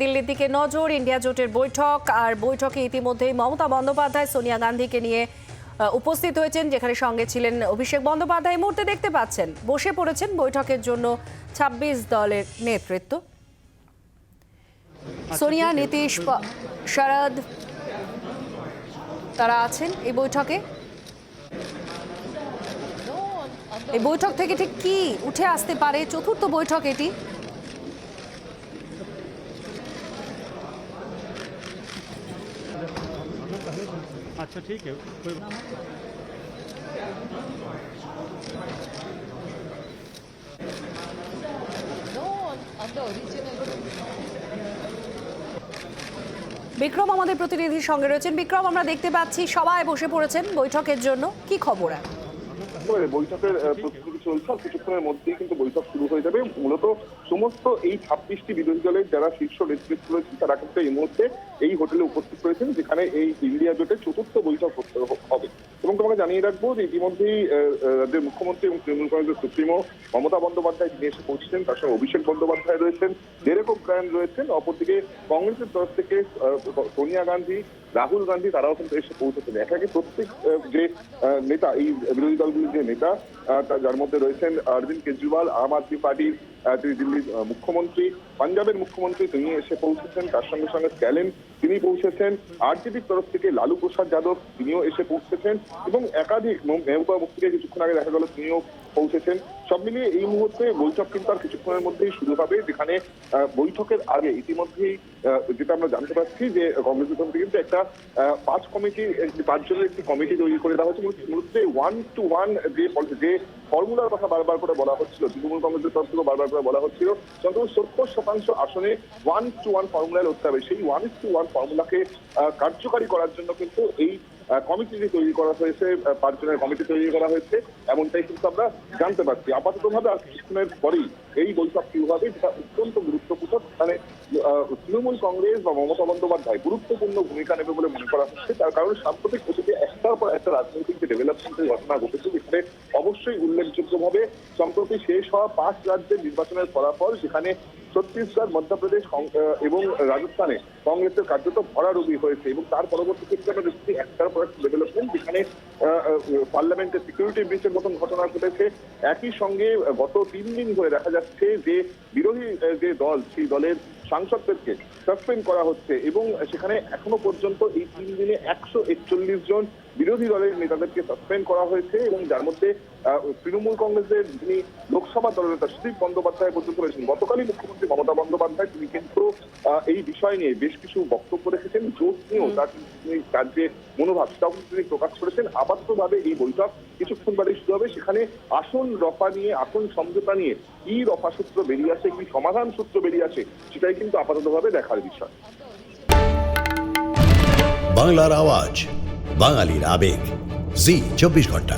দিল্লির দিকে নজর, ইন্ডিয়া জোটের বৈঠক। আর বৈঠকে ইতিমধ্যেই মমতা বন্দ্যোপাধ্যায় সোনিয়া গান্ধীকে নিয়ে উপস্থিত হয়েছেন, যেখানে সঙ্গে ছিলেন অভিষেক বন্দ্যোপাধ্যায়। মুহূর্তে দেখতে পাচ্ছেন বসে পড়েছেন বৈঠকের জন্য ২৬ দলের নেতৃত্ব। সোনিয়া, নীতিশ, শরদ তারা আছেন এই বৈঠকে। এই বৈঠক থেকে ঠিক কি উঠে আসতে পারে? চতুর্থ বৈঠক এটি। अच्छा ठीक है कोई বিক্রম আমাদের প্রতিনিধির সঙ্গে রয়েছেন। বিক্রম, আমরা দেখতে পাচ্ছি সবাই বসে পড়েছেন বৈঠকের জন্য, কি খবর? বৈঠকের প্রস্তুতি চলছে, কিছুক্ষণের মধ্যেই কিন্তু বৈঠক শুরু হয়ে যাবে। মূলত সমস্ত এই ২৬টি বিরোধী দলের যারা শীর্ষ নেতৃত্ব রয়েছে তারা কিন্তু এই মুহূর্তে এই হোটেলে উপস্থিত রয়েছেন, যেখানে এই ইন্ডিয়া জোটের চতুর্থ বৈঠক হবে। এবং তোমাকে জানিয়ে রাখবো যে ইতিমধ্যেই রাজ্যের মুখ্যমন্ত্রী এবং তৃণমূল কংগ্রেসের সুপ্রিমো মমতা বন্দ্যোপাধ্যায় তিনি এসে পৌঁছেছেন। তার সঙ্গে অভিষেক বন্দ্যোপাধ্যায় রয়েছেন, ডেরেক ওব্রায়েন রয়েছেন। অপরদিকে কংগ্রেসের তরফ থেকে সোনিয়া গান্ধী, রাহুল গান্ধী তারাও কিন্তু এসে পৌঁছেছেন। একে প্রত্যেক যে নেতা, এই বিরোধী দলগুলির যে নেতা, যার মধ্যে রয়েছেন অরবিন্দ কেজরিওয়াল, আম আদমি পার্টির তিনি দিল্লির মুখ্যমন্ত্রী, পাঞ্জাবের মুখ্যমন্ত্রী তিনি এসে পৌঁছেছেন। তার সঙ্গে সঙ্গে স্ট্যালিন তিনি পৌঁছেছেন, আরজেডির তরফ থেকে লালু প্রসাদ যাদব তিনিও এসে পৌঁছেছেন, এবং একাধিক মেহবুবা মুফতিকে কিছুক্ষণ আগে দেখা গেল তিনিও পৌঁছেছেন। সব মিলিয়ে এই মুহূর্তে বৈঠক কিন্তু আর কিছুক্ষণের মধ্যেই শুরু হবে, যেখানে বৈঠকের আগে ইতিমধ্যেই যেটা আমরা জানতে পারছি যে কংগ্রেসের তরফ থেকে কিন্তু একটা ৫ জনের একটি কমিটি তৈরি করে দেওয়া হচ্ছে। মূলত 1-to-1 যে ফর্মুলার কথা বারবার করে বলা হচ্ছিল, তৃণমূল কংগ্রেসের তরফ থেকে বারবার করে বলা হচ্ছিল, যখন ৭০% আসনে 1-to-1 ফর্মুলায় লড়তে হবে, সেই 1-to-1 ফর্মুলাকে কার্যকারী করার জন্য কিন্তু এই কমিটি তৈরি করা হয়েছে, ৫ জনের কমিটি তৈরি করা হয়েছে, এমনটাই কিন্তু আমরা জানতে পারছি। আপাততভাবে আর কিছুক্ষণের পরেই এই বৈঠক শুরু হবে, যেটা অত্যন্ত গুরুত্বপূর্ণ। মানে তৃণমূল কংগ্রেস বা মমতা বন্দ্যোপাধ্যায় গুরুত্বপূর্ণ ভূমিকা নেবে বলে মনে করা হচ্ছে। তার কারণ সাম্প্রতিক অতীতে একটার পর একটা রাজনৈতিক যে ডেভেলপমেন্টের ঘটনা ঘটেছে, যেখানে অবশ্যই উল্লেখযোগ্যভাবে সম্প্রতি শেষ হওয়া ৫ রাজ্যের নির্বাচনের ফলাফল, সেখানে ছত্তিশগড়, মধ্যপ্রদেশ এবং রাজস্থানে কংগ্রেসের কার্যত ভরাডুবি হয়েছে। এবং তার পরবর্তী ক্ষেত্রে আমরা দেখছি একটার পর একটা ডেভেলপমেন্ট, যেখানে পার্লামেন্টের সিকিউরিটি ব্রিচের মতন ঘটনা ঘটেছে। একই সঙ্গে গত ৩ দিন ধরে দেখা যাচ্ছে যে বিরোধী যে দল, সেই দলের সাংসদদেরকে সাসপেন্ড করা হচ্ছে, এবং সেখানে এখনো পর্যন্ত এই ৩ দিনে ১৪১ জন বিরোধী দলের নেতাদেরকে সাসপেন্ড করা হয়েছে। এবং যার মধ্যে তৃণমূল কংগ্রেসের যিনি লোকসভা দলনেতা সুদীপ বন্দ্যোপাধ্যায় পর্যন্ত রয়েছেন। গতকালই মুখ্যমন্ত্রী মমতা বন্দ্যোপাধ্যায় তিনি কিন্তু এই বিষয় নিয়ে বেশ কিছু বক্তব্য রেখেছেন, জোট নিয়েও তার যে মনোভাব সেটাও তিনি প্রকাশ করেছেন। আপাততভাবে এই বৈঠক কিছুক্ষণ বাদে শুরু হবে, সেখানে আসন রফা নিয়ে, আসন সমঝোতা নিয়ে কি রফা সূত্র বেরিয়ে আসে, কি সমাধান সূত্র বেরিয়ে আসে, সেটাই কিন্তু আপাততভাবে দেখার বিষয়। বাংলার আওয়াজ, বাঙালির আবেগ, জি ২৪ ঘন্টা।